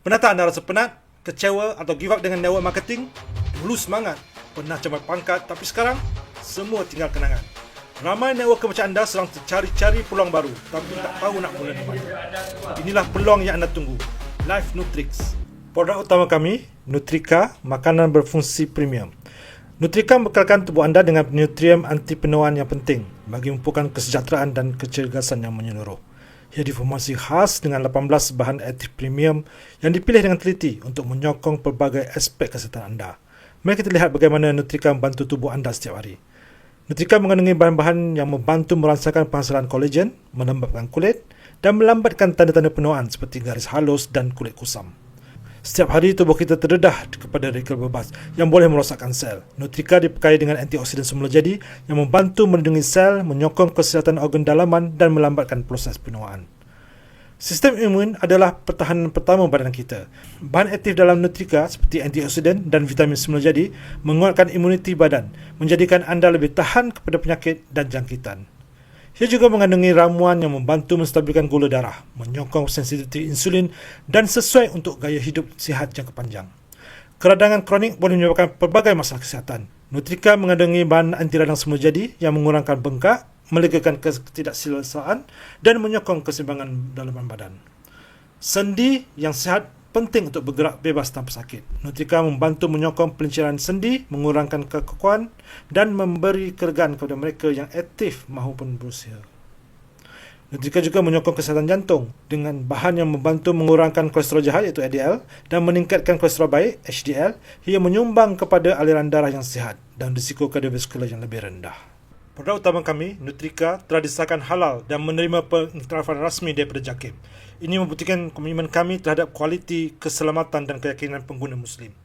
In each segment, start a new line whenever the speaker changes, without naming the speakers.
Pernah tak anda rasa penat, kecewa atau give up dengan network marketing? Dulu semangat, pernah capai pangkat, tapi sekarang semua tinggal kenangan. Ramai networker macam anda sedang tercari-cari peluang baru, tapi tak tahu nak mula dari mana. Inilah peluang yang anda tunggu. Life Nutrix. Produk utama kami, Nutrika, makanan berfungsi premium. Nutrika membekalkan tubuh anda dengan nutrien anti penuaan yang penting bagi memupukkan kesejahteraan dan kecergasan yang menyeluruh. Ia diformulasi khas dengan 18 bahan aktif premium yang dipilih dengan teliti untuk menyokong pelbagai aspek kesihatan anda. Mari kita lihat bagaimana Nutrika membantu tubuh anda setiap hari. Nutrika mengandungi bahan-bahan yang membantu merangsangkan penghasilan kolagen, melembabkan kulit dan melambatkan tanda-tanda penuaan seperti garis halus dan kulit kusam. Setiap hari tubuh kita terdedah kepada radikal bebas yang boleh merosakkan sel. Nutrika diperkaya dengan antioksidan semula jadi yang membantu melindungi sel, menyokong kesihatan organ dalaman dan melambatkan proses penuaan. Sistem imun adalah pertahanan pertama badan kita. Bahan aktif dalam Nutrika seperti antioksidan dan vitamin semula jadi menguatkan imuniti badan, menjadikan anda lebih tahan kepada penyakit dan jangkitan. Ia juga mengandungi ramuan yang membantu menstabilkan gula darah, menyokong sensitiviti insulin dan sesuai untuk gaya hidup sihat jangka panjang. Keradangan kronik boleh menyebabkan pelbagai masalah kesihatan. Nutrika mengandungi bahan anti radang semula jadi yang mengurangkan bengkak, melegakan ketidakselesaan dan menyokong keseimbangan dalaman badan. Sendi yang sihat penting untuk bergerak bebas tanpa sakit. Nutrika membantu menyokong pelancaran sendi, mengurangkan kekakuan dan memberi kelegaan kepada mereka yang aktif maupun berusia. Nutrika juga menyokong kesihatan jantung dengan bahan yang membantu mengurangkan kolesterol jahat iaitu LDL dan meningkatkan kolesterol baik HDL hingga menyumbang kepada aliran darah yang sihat dan risiko kardiovaskular yang lebih rendah. Produk utama kami, Nutrika, telah disahkan halal dan menerima pengiktirafan rasmi daripada JAKIM. Ini membuktikan komitmen kami terhadap kualiti, keselamatan dan keyakinan pengguna Muslim.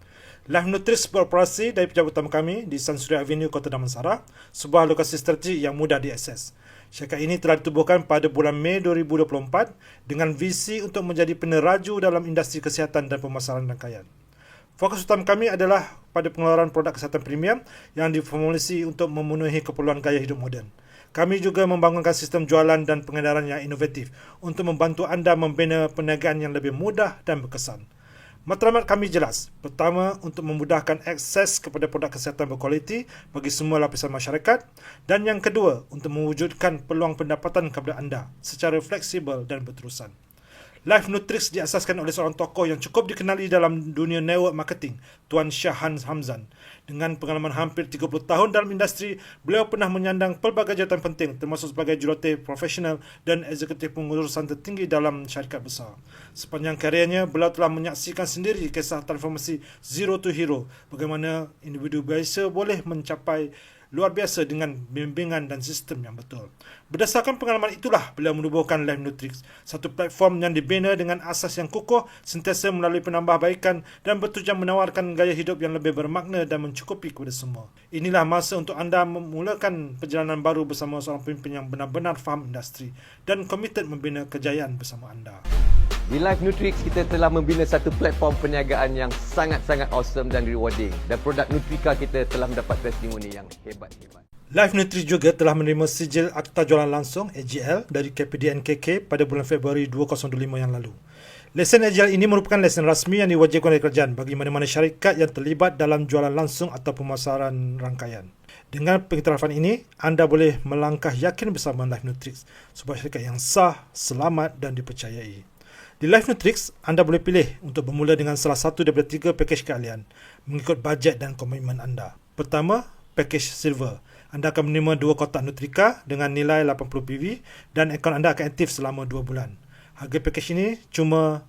Life Nutrix beroperasi dari pejabat utama kami di Sansuri Avenue, Kota Damansara, sebuah lokasi strategik yang mudah diakses. Syarikat ini telah ditubuhkan pada bulan Mei 2024 dengan visi untuk menjadi peneraju dalam industri kesihatan dan pemasaran rangkaian. Fokus utama kami adalah pada pengeluaran produk kesihatan premium yang diformulasi untuk memenuhi keperluan gaya hidup moden. Kami juga membangunkan sistem jualan dan pengedaran yang inovatif untuk membantu anda membina perniagaan yang lebih mudah dan berkesan. Matlamat kami jelas. Pertama, untuk memudahkan akses kepada produk kesihatan berkualiti bagi semua lapisan masyarakat. Dan yang kedua, untuk mewujudkan peluang pendapatan kepada anda secara fleksibel dan berterusan. Life Nutrix diasaskan oleh seorang tokoh yang cukup dikenali dalam dunia network marketing, Tuan Shah Hamzan. Dengan pengalaman hampir 30 tahun dalam industri, beliau pernah menyandang pelbagai jawatan penting termasuk sebagai jurulatih profesional dan eksekutif pengurusan tertinggi dalam syarikat besar. Sepanjang karirnya, beliau telah menyaksikan sendiri kisah transformasi Zero to Hero, bagaimana individu biasa boleh mencapai luar biasa dengan bimbingan dan sistem yang betul. Berdasarkan pengalaman itulah beliau menubuhkan Life Nutrix, satu platform yang dibina dengan asas yang kukuh, sentiasa melalui penambahbaikan dan bertujuan menawarkan gaya hidup yang lebih bermakna dan mencukupi kepada semua. Inilah masa untuk anda memulakan perjalanan baru bersama seorang pemimpin yang benar-benar faham industri dan komited membina kejayaan bersama anda.
Di Life Nutrix, kita telah membina satu platform perniagaan yang sangat-sangat awesome dan rewarding. Dan produk Nutrika kita telah mendapat testimoni yang hebat-hebat.
Life Nutrix juga telah menerima sijil Akta Jualan Langsung AGL dari KPDNKK pada bulan Februari 2025 yang lalu. Lesen AGL ini merupakan lesen rasmi yang diwajibkan oleh kerajaan bagi mana-mana syarikat yang terlibat dalam jualan langsung atau pemasaran rangkaian. Dengan pengiktirafan ini, anda boleh melangkah yakin bersama Life Nutrix, sebuah syarikat yang sah, selamat dan dipercayai. Di Life Nutrix, anda boleh pilih untuk bermula dengan salah satu daripada 3 pakej keahlian mengikut bajet dan komitmen anda. Pertama, pakej Silver. Anda akan menerima 2 kotak Nutrika dengan nilai 80 PV dan akaun anda akan aktif selama 2 bulan. Harga pakej ini cuma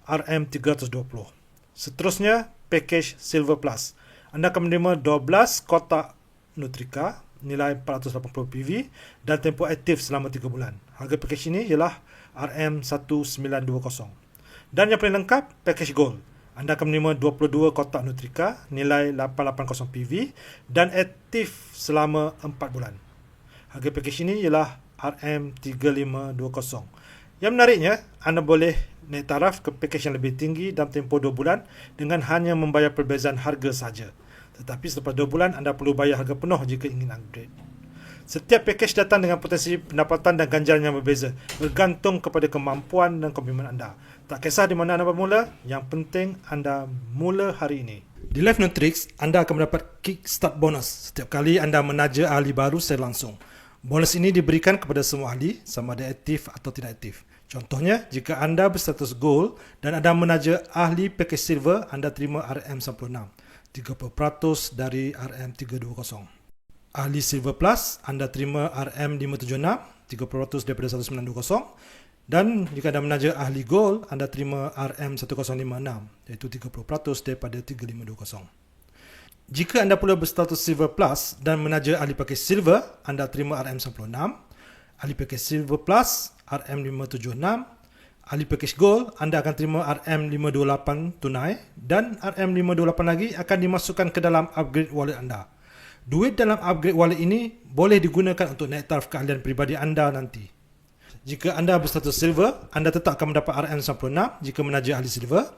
RM320. Seterusnya, pakej Silver Plus. Anda akan menerima 12 kotak Nutrika nilai 480 PV dan tempoh aktif selama 3 bulan. Harga pakej ini ialah RM1920. Dan yang paling lengkap, pakej Gold. Anda akan menerima 22 kotak Nutrika nilai 880 PV dan aktif selama 4 bulan. Harga pakej ini ialah RM3520. Yang menariknya, anda boleh naik taraf ke pakej yang lebih tinggi dalam tempoh 2 bulan dengan hanya membayar perbezaan harga sahaja. Tetapi selepas 2 bulan, anda perlu bayar harga penuh jika ingin upgrade. Setiap pakej datang dengan potensi pendapatan dan ganjaran yang berbeza, bergantung kepada kemampuan dan komitmen anda. Tak kisah di mana anda bermula, yang penting anda mula hari ini. Di Live Nutrix, anda akan mendapat kickstart bonus setiap kali anda menaja ahli baru secara langsung. Bonus ini diberikan kepada semua ahli, sama ada aktif atau tidak aktif. Contohnya, jika anda berstatus Gold dan anda menaja ahli package Silver, anda terima RM96, 30% dari RM320. Ahli Silver Plus, anda terima RM576, 30% daripada 1920. Dan jika anda menaja ahli Gold, anda terima RM1056, iaitu 30% daripada 3520. Jika anda pula berstatus Silver Plus dan menaja ahli package Silver, anda terima RM96, ahli package Silver Plus RM576, ahli package Gold anda akan terima RM528 tunai dan RM528 lagi akan dimasukkan ke dalam upgrade wallet anda. Duit dalam upgrade wallet ini boleh digunakan untuk naik taraf keahlian peribadi anda nanti. Jika anda berstatus Silver, anda tetap akan mendapat RM96 jika menaja ahli Silver.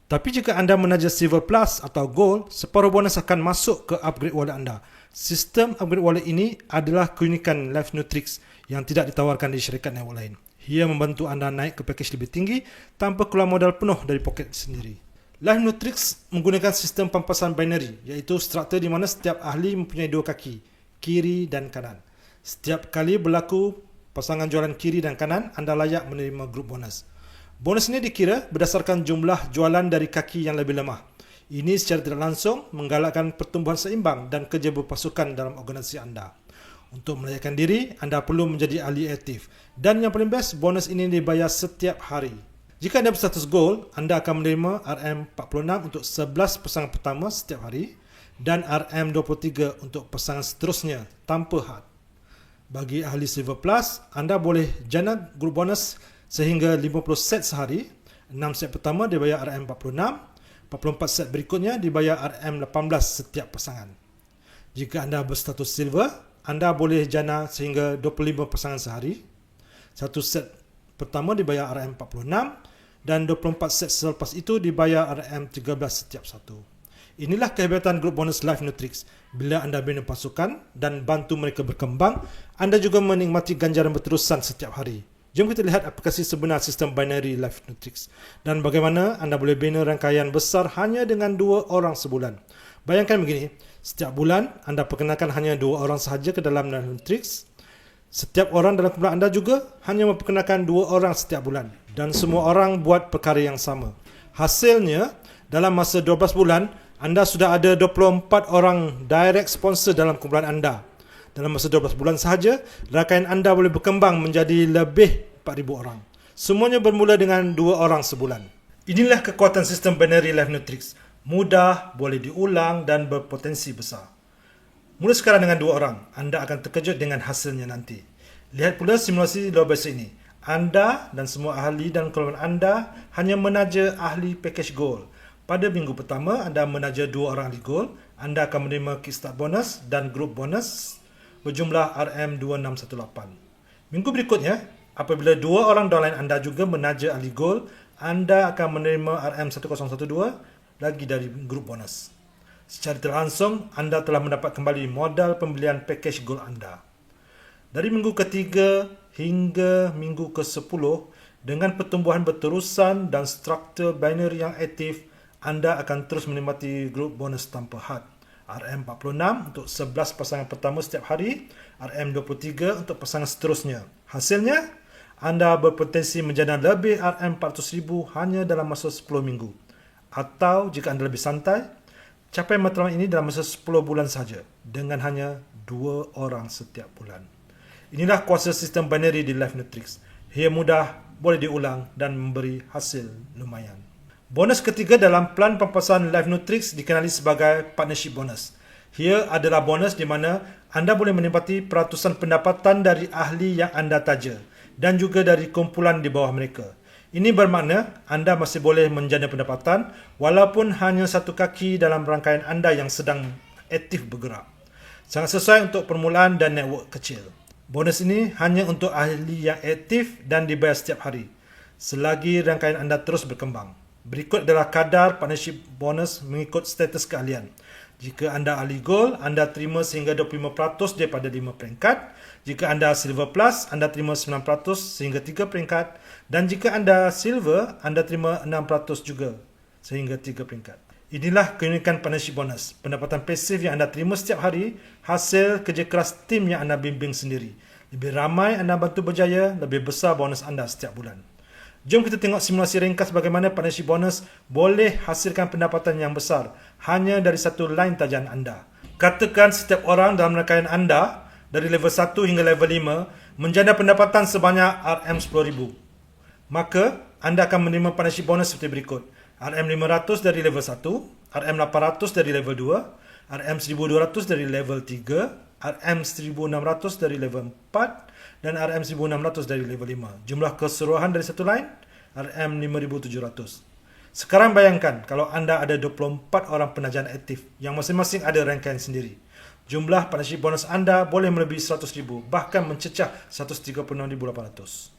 Tapi jika anda menaja Silver Plus atau Gold, separuh bonus akan masuk ke upgrade wallet anda. Sistem upgrade wallet ini adalah keunikan Live Nutrix yang tidak ditawarkan di syarikat network lain. Ia membantu anda naik ke package lebih tinggi tanpa keluar modal penuh dari poket sendiri. Live Nutrix menggunakan sistem pampasan binary, iaitu struktur di mana setiap ahli mempunyai dua kaki, kiri dan kanan. Setiap kali berlaku pasangan jualan kiri dan kanan, anda layak menerima grup bonus. Bonus ini dikira berdasarkan jumlah jualan dari kaki yang lebih lemah. Ini secara tidak langsung menggalakkan pertumbuhan seimbang dan kerja berpasukan dalam organisasi anda. Untuk melayakkan diri, anda perlu menjadi ahli aktif. Dan yang paling best, bonus ini dibayar setiap hari. Jika anda berstatus Gold, anda akan menerima RM46 untuk 11 pasangan pertama setiap hari dan RM23 untuk pasangan seterusnya tanpa had. Bagi ahli Silver Plus, anda boleh jana grup bonus sehingga 50 set sehari. 6 set pertama dibayar RM46, 44 set berikutnya dibayar RM18 setiap pasangan. Jika anda berstatus Silver, anda boleh jana sehingga 25 pasangan sehari. 1 set pertama dibayar RM46 dan 24 set selepas itu dibayar RM13 setiap satu. Inilah kehebatan grup bonus Live Nutrix. Bila anda bina pasukan dan bantu mereka berkembang, anda juga menikmati ganjaran berterusan setiap hari. Jom kita lihat aplikasi sebenar sistem binary Live Nutrix dan bagaimana anda boleh bina rangkaian besar hanya dengan 2 orang sebulan. Bayangkan begini, setiap bulan anda perkenalkan hanya 2 orang sahaja ke dalam Live Nutrix. Setiap orang dalam kumpulan anda juga hanya memperkenalkan 2 orang setiap bulan dan semua orang buat perkara yang sama. Hasilnya, dalam masa 12 bulan, anda sudah ada 24 orang direct sponsor dalam kumpulan anda. Dalam masa 12 bulan sahaja, rangkaian anda boleh berkembang menjadi lebih 4,000 orang. Semuanya bermula dengan 2 orang sebulan. Inilah kekuatan sistem binary Live Nutrix. Mudah, boleh diulang dan berpotensi besar. Mula sekarang dengan 2 orang, anda akan terkejut dengan hasilnya nanti. Lihat pula simulasi luar biasa ini. Anda dan semua ahli dan keluarga anda hanya menaja ahli package Gold. Pada minggu pertama, anda menaja 2 orang ahli Gold, anda akan menerima kickstart bonus dan grup bonus berjumlah RM2618. Minggu berikutnya, apabila 2 orang downline anda juga menaja ahli Gold, anda akan menerima RM1012 lagi dari grup bonus. Secara tidak langsung, anda telah mendapat kembali modal pembelian package Gold anda. Dari minggu ketiga hingga minggu ke-10, dengan pertumbuhan berterusan dan struktur binary yang aktif, anda akan terus menikmati grup bonus tanpa had. RM46 untuk 11 pasangan pertama setiap hari, RM23 untuk pasangan seterusnya. Hasilnya, anda berpotensi menjana lebih RM400,000 hanya dalam masa 10 minggu. Atau jika anda lebih santai, capai matlamat ini dalam masa 10 bulan sahaja dengan hanya 2 orang setiap bulan. Inilah kuasa sistem binary di Live Nutrix. Ia mudah, boleh diulang dan memberi hasil lumayan. Bonus ketiga dalam plan pampasan Live Nutrix dikenali sebagai partnership bonus. Ia adalah bonus di mana anda boleh menikmati peratusan pendapatan dari ahli yang anda taja dan juga dari kumpulan di bawah mereka. Ini bermakna anda masih boleh menjana pendapatan walaupun hanya satu kaki dalam rangkaian anda yang sedang aktif bergerak. Sangat sesuai untuk permulaan dan network kecil. Bonus ini hanya untuk ahli yang aktif dan dibayar setiap hari, selagi rangkaian anda terus berkembang. Berikut adalah kadar partnership bonus mengikut status keahlian. Jika anda ahli gold, anda terima sehingga 25% daripada 5 peringkat. Jika anda silver plus, anda terima 9% sehingga 3 peringkat. Dan jika anda silver, anda terima 6% juga sehingga 3 peringkat. Inilah keunikan partnership bonus. Pendapatan pasif yang anda terima setiap hari, hasil kerja keras tim yang anda bimbing sendiri. Lebih ramai anda bantu berjaya, lebih besar bonus anda setiap bulan. Jom kita tengok simulasi ringkas bagaimana partnership bonus boleh hasilkan pendapatan yang besar hanya dari satu line tagihan anda. Katakan setiap orang dalam rangkaian anda dari level 1 hingga level 5 menjana pendapatan sebanyak RM10,000. Maka anda akan menerima partnership bonus seperti berikut. RM500 dari level 1, RM800 dari level 2, RM1200 dari level 3, RM1600 dari level 4 dan RM1600 dari level 5. Jumlah keseluruhan dari satu line RM5700. Sekarang bayangkan kalau anda ada 24 orang penajahan aktif yang masing-masing ada rangkaian sendiri. Jumlah partnership bonus anda boleh melebihi 100,000, bahkan mencecah 136,800.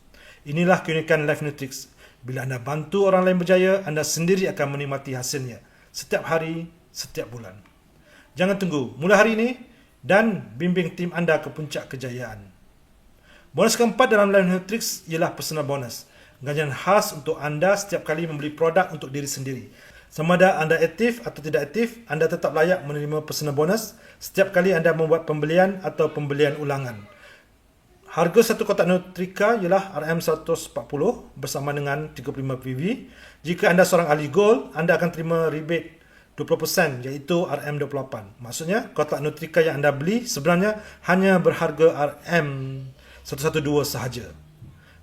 Inilah keunikan Life Nutrix. Bila anda bantu orang lain berjaya, anda sendiri akan menikmati hasilnya setiap hari, setiap bulan. Jangan tunggu, mulai hari ini dan bimbing tim anda ke puncak kejayaan. Bonus keempat dalam Life Nutrix ialah personal bonus. Ganjaran khas untuk anda setiap kali membeli produk untuk diri sendiri. Sama ada anda aktif atau tidak aktif, anda tetap layak menerima personal bonus setiap kali anda membuat pembelian atau pembelian ulangan. Harga satu kotak Nutrika ialah RM140 bersama dengan 35 PV. Jika anda seorang ahli gold, anda akan terima rebate 20% iaitu RM28. Maksudnya, kotak Nutrika yang anda beli sebenarnya hanya berharga RM112 sahaja.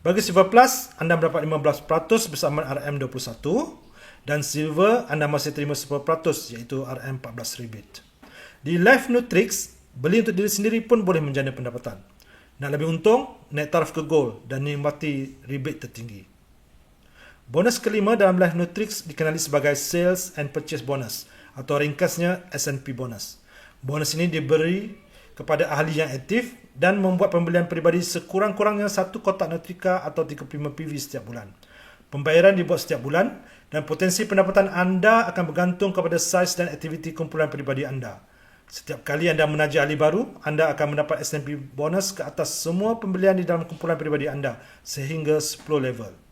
Bagi Silver Plus, anda mendapat 15% bersama RM21 dan Silver anda masih terima 10% iaitu RM14 rebate. Di Life Nutrix, beli untuk diri sendiri pun boleh menjana pendapatan. Nak lebih untung, naik taraf ke Gold dan nikmati rebate tertinggi. Bonus kelima dalam Life Nutrix dikenali sebagai Sales and Purchase Bonus atau ringkasnya S&P Bonus. Bonus ini diberi kepada ahli yang aktif dan membuat pembelian peribadi sekurang-kurangnya satu kotak Nutrika atau 35 PV setiap bulan. Pembayaran dibuat setiap bulan dan potensi pendapatan anda akan bergantung kepada saiz dan aktiviti kumpulan peribadi anda. Setiap kali anda menaja ahli baru, anda akan mendapat S&P bonus ke atas semua pembelian di dalam kumpulan peribadi anda sehingga 10 level.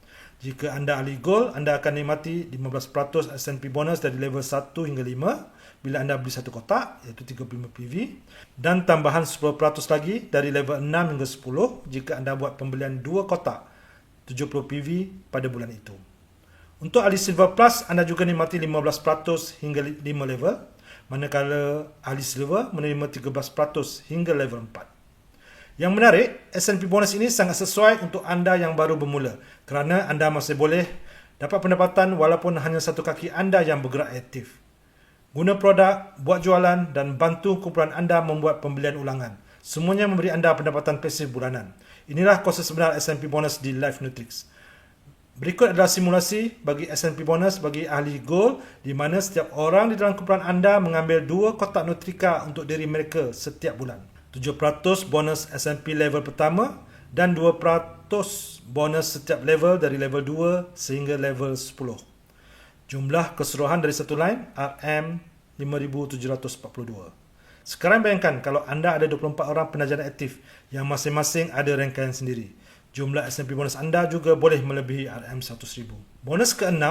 Jika anda ahli gold, anda akan nikmati 15% S&P bonus dari level 1 hingga 5 bila anda beli satu kotak iaitu 35 PV dan tambahan 10% lagi dari level 6 hingga 10 jika anda buat pembelian 2 kotak 70 PV pada bulan itu. Untuk ahli silver plus, anda juga nikmati 15% hingga 5 level, manakala ahli silver menerima 13% hingga level 4. Yang menarik, S&P bonus ini sangat sesuai untuk anda yang baru bermula kerana anda masih boleh dapat pendapatan walaupun hanya satu kaki anda yang bergerak aktif. Guna produk, buat jualan dan bantu kumpulan anda membuat pembelian ulangan. Semuanya memberi anda pendapatan pasif bulanan. Inilah konsep sebenar S&P bonus di Life Nutrix. Berikut adalah simulasi bagi S&P bonus bagi ahli gold di mana setiap orang di dalam kumpulan anda mengambil 2 kotak Nutrika untuk diri mereka setiap bulan. 7% bonus S&P level pertama dan 2% bonus setiap level dari level 2 sehingga level 10. Jumlah keseluruhan dari satu line RM5,742. Sekarang bayangkan kalau anda ada 24 orang penajaran aktif yang masing-masing ada rangkaian sendiri. Jumlah S&P bonus anda juga boleh melebihi RM100,000. Bonus ke-6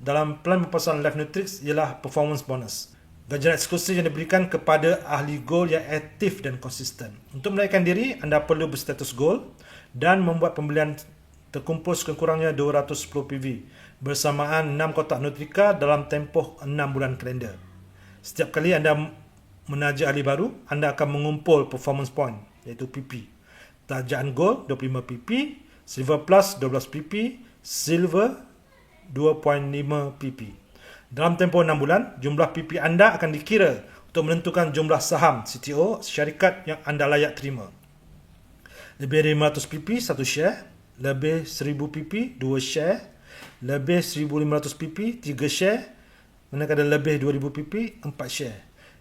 dalam pelan berpasaran Life Nutrix ialah performance bonus. Ganjaran eksklusif yang diberikan kepada ahli gold yang aktif dan konsisten. Untuk menaikkan diri, anda perlu berstatus gold dan membuat pembelian terkumpul sekurang-kurangnya 210 PV bersamaan 6 kotak Nutrika dalam tempoh 6 bulan kalender. Setiap kali anda menaja ahli baru, anda akan mengumpul performance point iaitu PP. Tajaan gold 25 PP, silver plus 12 PP, silver 2.5 PP. Dalam tempoh 6 bulan, jumlah PP anda akan dikira untuk menentukan jumlah saham CTO syarikat yang anda layak terima. Lebih dari 500 PP, 1 share. Lebih 1000 PP, 2 share. Lebih 1500 PP, 3 share. Manakala lebih 2000 PP, 4 share.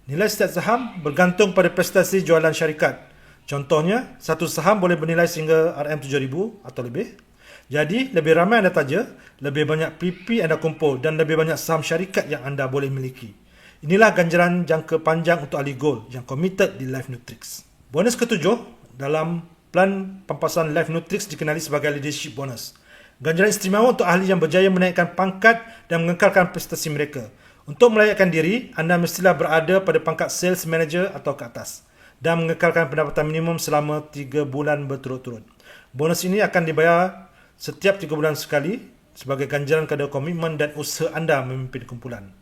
Nilai setiap saham bergantung pada prestasi jualan syarikat. Contohnya, satu saham boleh bernilai sehingga RM7,000 atau lebih. Jadi, lebih ramai anda taja, lebih banyak PP anda kumpul dan lebih banyak saham syarikat yang anda boleh miliki. Inilah ganjaran jangka panjang untuk ahli Gold yang committed di Life Nutrix. Bonus ketujuh dalam plan pampasan Life Nutrix dikenali sebagai Leadership Bonus. Ganjaran istimewa untuk ahli yang berjaya menaikkan pangkat dan mengekalkan prestasi mereka. Untuk melayakkan diri, anda mestilah berada pada pangkat Sales Manager atau ke atas dan mengekalkan pendapatan minimum selama 3 bulan berturut-turut. Bonus ini akan dibayar setiap 3 bulan sekali sebagai ganjaran kadar komitmen dan usaha anda memimpin kumpulan.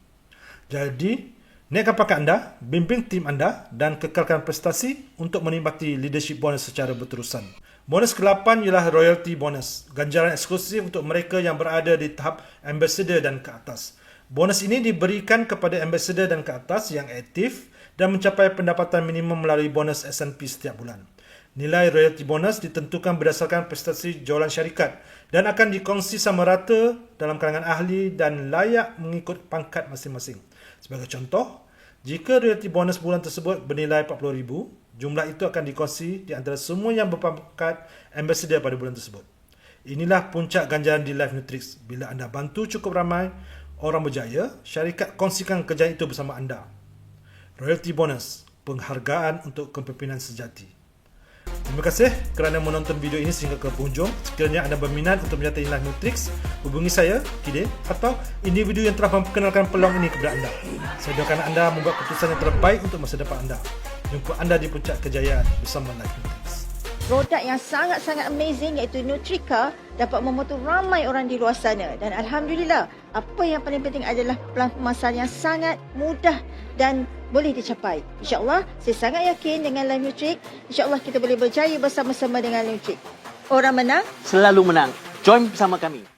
Jadi, naikkan pangkat anda, bimbing tim anda dan kekalkan prestasi untuk menikmati leadership bonus secara berterusan. Bonus ke-8 ialah royalty bonus, ganjaran eksklusif untuk mereka yang berada di tahap ambassador dan ke atas. Bonus ini diberikan kepada ambassador dan ke atas yang aktif dan mencapai pendapatan minimum melalui bonus S&P setiap bulan. Nilai royalty bonus ditentukan berdasarkan prestasi jualan syarikat dan akan dikongsi sama rata dalam kalangan ahli dan layak mengikut pangkat masing-masing. Sebagai contoh, jika royalty bonus bulan tersebut bernilai RM40,000, jumlah itu akan dikongsi di antara semua yang berpangkat ambassador pada bulan tersebut. Inilah puncak ganjaran di Life Nutrix. Bila anda bantu cukup ramai orang berjaya, syarikat kongsikan kejayaan itu bersama anda. Royalty bonus, penghargaan untuk kepimpinan sejati. Terima kasih kerana menonton video ini sehingga ke penghujung. Sekiranya anda berminat untuk menyertai Life Nutrix, hubungi saya, Kide, atau individu yang telah memperkenalkan peluang ini kepada anda. Saya doakan anda membuat keputusan yang terbaik untuk masa depan anda. Jumpa anda di puncak kejayaan bersama Life Nutrix.
Produk yang sangat-sangat amazing iaitu Nutrika dapat membantu ramai orang di luar sana. Dan Alhamdulillah, apa yang paling penting adalah pelan pemasaran yang sangat mudah dan boleh dicapai. InsyaAllah, saya sangat yakin dengan Life Nutrix. InsyaAllah kita boleh berjaya bersama-sama dengan Nutrix. Orang menang
Selalu menang. Join bersama kami.